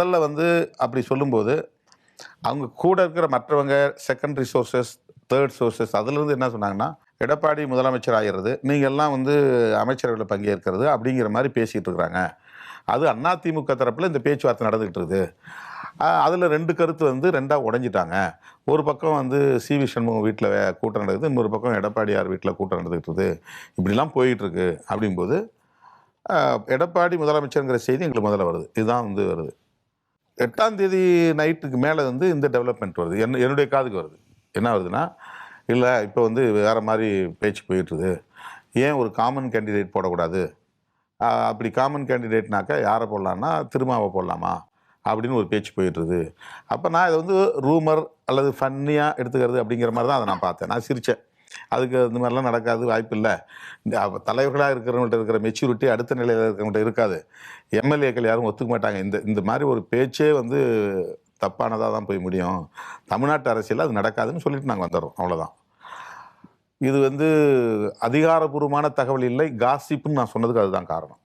முதல்ல வந்து அப்படி சொல்லும்போது, அவங்க கூட இருக்கிற மற்றவங்க செகண்டரி சோர்சஸ், தேர்ட் சோர்சஸ் அதிலிருந்து என்ன சொன்னாங்கன்னா, எடப்பாடி முதலமைச்சர் ஆயிறது, நீங்க எல்லாம் வந்து அமைச்சரவையில பங்கேற்கிறது அப்படிங்கிற மாரி பேசிட்டு இருக்கிறாங்க. அது அதிமுக தரப்புல இந்த பேச்சுவார்த்தை நடந்துகிட்டு இருக்குது. அதுல 2 கருத்து வந்து 2ஆ உடைஞ்சுட்டாங்க. ஒரு பக்கம் வந்து சி.வி. சண்முகம் வீட்ல கூட்டம் நடக்குது. இன்னொரு பக்கம் எடப்பாடியார் வீட்ல கூட்டம் நடந்துகிட்டு இருக்குது. இப்படிலாம் போயிட்டு இருக்கு அப்படிங்கும்போது, எடப்பாடி முதலமைச்சர்ங்கிற செய்தி எங்களுக்கு முதல்ல வருது. இதுதான் வந்து வருது. 8ஆம் தேதி நைட்டுக்கு மேல வந்து இந்த டெவலப்மெண்ட் வருது. என்னுடைய காதுக்கு வருது. என்ன வருதுன்னா, இல்ல இப்ப வந்து வேற மாரி பேச்சு போயிட்டு இருக்குது. ஏன் ஒரு காமன் கேண்டிடேட் போடக்கூடாது? அப்படி காமன் கேண்டிடேட்னாக்கா யார போடலான்னா, திருமாவ போடலாமா? அப்படின்னு ஒரு பேச்சு போயிட்டு இருக்குது. அப்ப நான் இத வந்து ரூமர் அல்லது ஃபன்னியா எடுத்துக்கிறது அப்படிங்கிற மாரி தான் அத நான் பார்த்தேன். நான் சிரிச்சேன். அதுக்கு இந்த மாரிலாம் நடக்காது, வாய்ப்பில்ல. தலைவர்களா இருக்கிறவங்கள்ட்ட இருக்கிற மெச்சூரிட்டி அடுத்த நிலையில இருக்கிறவங்கள்ட்ட இருக்காது. எம்.எல்.ஏக்கள் யாரும் ஒத்துக்க மாட்டாங்க. இந்த மாரி ஒரு பேச்சே வந்து தப்பானதா தான் போய் முடியும். தமிழ்நாட்டு அரசியல்ல அது நடக்காதுன்னு சொல்லிட்டு நாங்க வந்துர்றோம். அவ்வளோதான். இது வந்து அதிகாரப்பூர்வமான தகவல் இல்லை. காசிப்ன்னு நான் சொன்னதுக்கு அதுதான் காரணம்.